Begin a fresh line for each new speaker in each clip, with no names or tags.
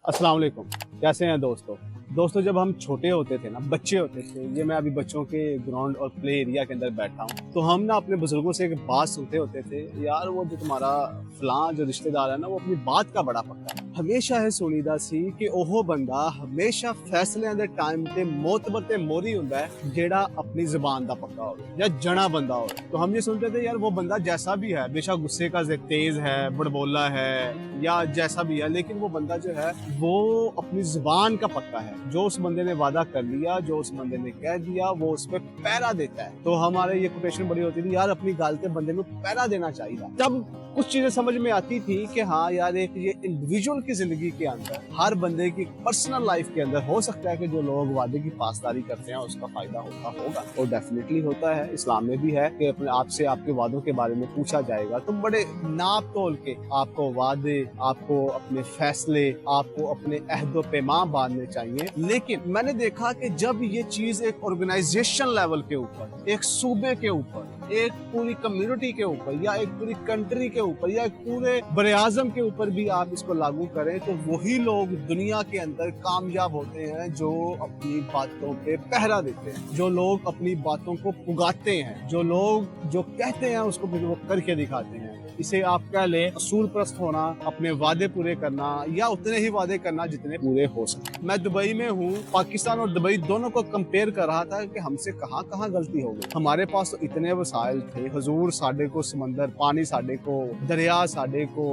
अस्सलाम वालेकुम। कैसे हैं दोस्तों जब हम छोटे होते थे ना, बच्चे होते थे, ये मैं अभी बच्चों के ग्राउंड और प्ले एरिया के अंदर बैठा हूँ, तो हम ना अपने बुजुर्गों से एक बात सुनते होते थे, यार वो जो तुम्हारा फलां जो रिश्तेदार है ना, वो अपनी बात का बड़ा पक्का है। हमेशा है सुनीदा सी कि ओहो बंदा हमेशा फैसले दे टाइम ते मोतबर ते मोरी हुंदा है जेड़ा अपनी जुबान दा पक्का हो या जना बंदा हो। तो हम ये सुनते थे यार वो बंदा जैसा भी है, बेशक गुस्से का तेज है, बड़बोला है या जैसा भी है, लेकिन वो बंदा जो है वो अपनी जुबान का पक्का है। जो उस बंदे ने वादा कर लिया, जो उस बंदे ने कह दिया, वो उस पे पहरा देता है। तो हमारे ये कोटेशन बड़ी होती थी, यार अपनी गाल के बंदे में पहरा देना चाहिए। तब कुछ चीजें समझ में आती थी कि हाँ यार एक ये इंडिविजुअल की जिंदगी के अंदर, हर बंदे की पर्सनल लाइफ के अंदर हो सकता है कि जो लोग वादे की पासदारी करते हैं उसका फायदा होगा और डेफिनेटली होता है। इस्लाम में भी है कि अपने आपसे आपके वादों के बारे में पूछा जाएगा, तो बड़े नाप तोल के आपको वादे, आपको अपने फैसले, आपको अपने अहदो पैमा बांधने चाहिए। लेकिन मैंने देखा कि जब ये चीज एक ऑर्गेनाइजेशन लेवल के ऊपर, एक सूबे के ऊपर, एक पूरी कम्युनिटी के ऊपर या एक पूरी कंट्री के ऊपर या एक पूरे बरे आजम के ऊपर भी आप इसको लागू करें, तो वही लोग दुनिया के अंदर कामयाब होते हैं जो अपनी बातों पे पहरा देते हैं, जो लोग अपनी बातों को पुगाते हैं, जो लोग जो कहते हैं उसको वो करके दिखाते हैं। इसे आप कह लें असूल परस्त होना, अपने वादे पूरे करना या उतने ही वादे करना जितने पूरे हो सके। मैं दुबई में हूँ, पाकिस्तान और दुबई दोनों को कंपेयर कर रहा था कि हमसे कहाँ कहाँ गलती हो गई। हमारे पास तो इतने वसाइल थे, हुजूर साडे को समंदर, पानी साडे को, दरिया साडे को,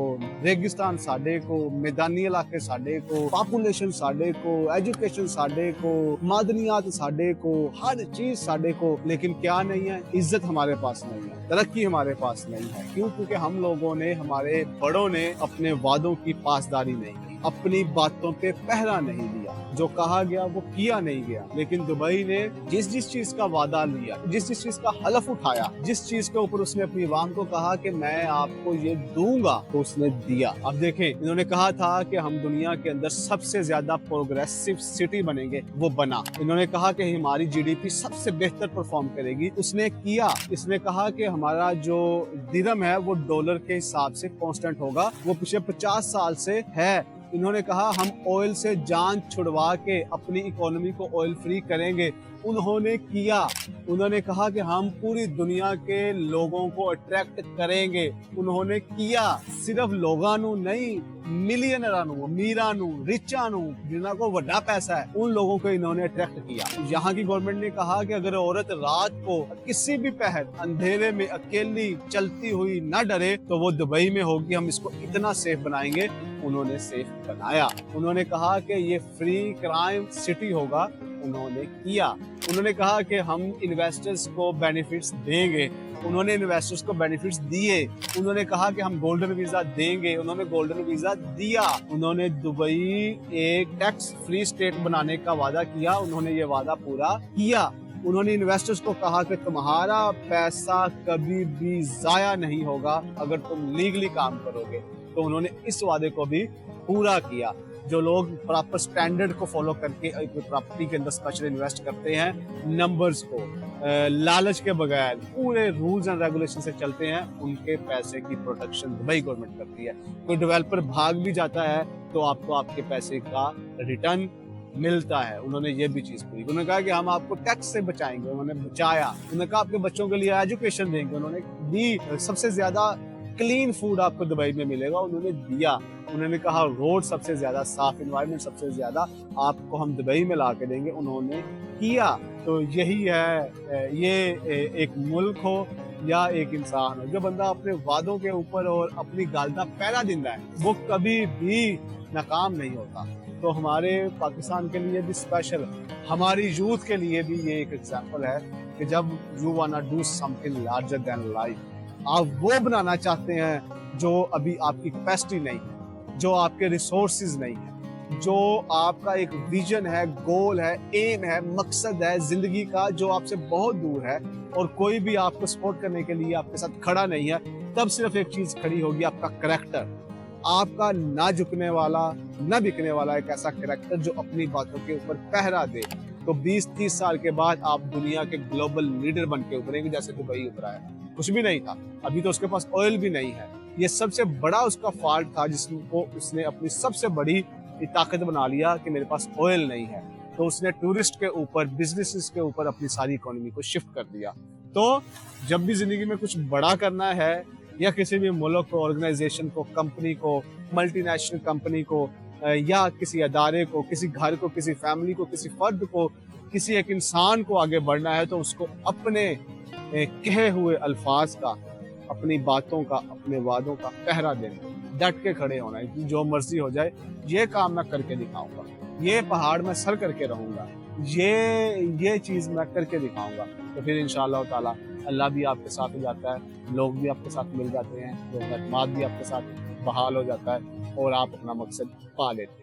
रेगिस्तान साडे को, मैदानी इलाके साडे को, पॉपुलेशन साडे को, एजुकेशन साडे को, मादनियात साडे को, हर चीज साडे को। लेकिन क्या नहीं है? इज्जत हमारे पास नहीं है, तरक्की हमारे पास नहीं है। क्यों? क्योंकि हम लोगों ने, हमारे बड़ों ने अपने वादों की पासदारी नहीं की, अपनी बातों पे पहरा नहीं दिया, जो कहा गया वो किया नहीं गया। लेकिन दुबई ने जिस चीज का वादा लिया, जिस चीज का हलफ उठाया, जिस चीज के ऊपर उसने अपनी आवाम को कहा कि मैं आपको ये दूंगा, तो उसने दिया। अब देखें, इन्होंने कहा था कि हम दुनिया के अंदर सबसे ज्यादा प्रोग्रेसिव सिटी बनेंगे, वो बना। इन्होंने कहा कि हमारी जीडीपी सबसे बेहतर परफॉर्म करेगी, उसने किया। इसने कहा कि हमारा जो दिरहम है वो डॉलर के हिसाब से कांस्टेंट होगा, वो पिछले 50 साल से है। इन्होंने कहा हम ऑयल से जान छुड़वा के अपनी इकोनॉमी को ऑयल फ्री करेंगे, उन्होंने किया। उन्होंने कहा कि हम पूरी दुनिया के लोगों को अट्रैक्ट करेंगे, उन्होंने किया। सिर्फ लोगों नू नहीं, मिलियनर नू, अमीरां नू, रिचां नू, जिन्हां को बड़ा पैसा है, उन लोगों को इन्होंने अट्रैक्ट किया। यहाँ की गवर्नमेंट ने कहा कि अगर औरत रात को किसी भी पहर अंधेरे में अकेली चलती हुई न डरे तो वो दुबई में होगी, हम इसको इतना सेफ बनाएंगे। उन्होंने सेफ बनाया। उन्होंने कहा कि ये फ्री क्राइम सिटी होगा, उन्होंने किया। उन्होंने कहा कि हम इन्वेस्टर्स को बेनिफिट्स देंगे, उन्होंने इन्वेस्टर्स को बेनिफिट्स दिए। उन्होंने कहा कि हम गोल्डन वीजा देंगे, उन्होंने गोल्डन वीजा दिया। उन्होंने दुबई एक टैक्स फ्री स्टेट बनाने का वादा किया, उन्होंने ये वादा पूरा किया। उन्होंने इन्वेस्टर्स को कहा कि तुम्हारा पैसा कभी भी जाया नहीं होगा अगर तुम लीगली काम करोगे, तो उन्होंने इस वादे को भी पूरा किया। जो लोग प्रॉपर स्टैंडर्ड को फॉलो करके प्रॉपर्टी के अंदर स्पेशल इन्वेस्ट करते हैं, नंबर्स को लालच के बगैर पूरे रूल्स एंड रेगुलेशन से चलते हैं, उनके पैसे की प्रोटेक्शन दुबई गवर्नमेंट करती है। कोई डेवलपर भाग भी जाता है तो आपको आपके पैसे का रिटर्न मिलता है। उन्होंने ये भी चीज पूरी। उन्होंने कहा कि हम आपको टैक्स से बचाएंगे, उन्होंने बचाया। उन्होंने कहा आपके बच्चों के लिए एजुकेशन देंगे, उन्होंने दी। सबसे ज्यादा क्लीन फूड आपको दुबई में मिलेगा, उन्होंने दिया। उन्होंने कहा रोड सबसे ज्यादा साफ, एनवायरनमेंट सबसे ज्यादा आपको हम दुबई में ला के देंगे, उन्होंने किया। तो यही है, ये एक मुल्क हो या एक इंसान हो, जो बंदा अपने वादों के ऊपर और अपनी गाल दा पहरा दिंदा है, वो कभी भी नाकाम नहीं होता। तो हमारे पाकिस्तान के लिए भी स्पेशल, हमारी यूथ के लिए भी ये एक एग्जाम्पल है कि जब you want to do something larger than life, आप वो बनाना चाहते हैं जो अभी आपकी कैपेसिटी नहीं है, जो आपके रिसोर्सेज नहीं है, जो आपका एक विजन है, गोल है, एम है, मकसद है जिंदगी का, जो आपसे बहुत दूर है और कोई भी आपको सपोर्ट करने के लिए आपके साथ खड़ा नहीं है, तब सिर्फ एक चीज खड़ी होगी, आपका करैक्टर। आपका ना झुकने वाला, ना बिकने वाला एक ऐसा करैक्टर जो अपनी बातों के ऊपर पहरा दे। तो 20-30 साल के बाद आप दुनिया के ग्लोबल लीडर बन के उभरेंगे, जैसे दुबई उभरा है। कुछ भी नहीं था, अभी तो उसके पास ऑयल भी नहीं है। ये सबसे बड़ा उसका फॉल्ट था जिसको उसने अपनी सबसे बड़ी طاقت بنا لیا کہ میرے پاس آئل نہیں ہے، تو اس نے ٹورسٹ کے اوپر، بزنسز کے اوپر اپنی ساری اکانومی کو شفٹ کر دیا۔ تو جب بھی زندگی میں کچھ بڑا کرنا ہے، یا کسی بھی ملک کو، آرگنائزیشن کو، کمپنی کو، ملٹی نیشنل کمپنی کو، یا کسی ادارے کو، کسی گھر کو، کسی فیملی کو، کسی فرد کو، کسی ایک انسان کو آگے بڑھنا ہے، تو اس کو اپنے کہے ہوئے الفاظ کا، اپنی باتوں کا، اپنے وعدوں کا پہرا دینا، ڈٹ کے کھڑے ہونا ہے، جو مرضی ہو جائے یہ کام میں کر کے دکھاؤں گا، یہ پہاڑ میں سر کر کے رہوں گا، یہ چیز میں کر کے دکھاؤں گا، تو پھر انشاءاللہ تعالی اللہ بھی آپ کے ساتھ ہو جاتا ہے، لوگ بھی آپ کے ساتھ مل جاتے ہیں، لوگ اعتماد بھی آپ کے ساتھ بحال ہو جاتا ہے، اور آپ اپنا مقصد پا لیتے ہیں۔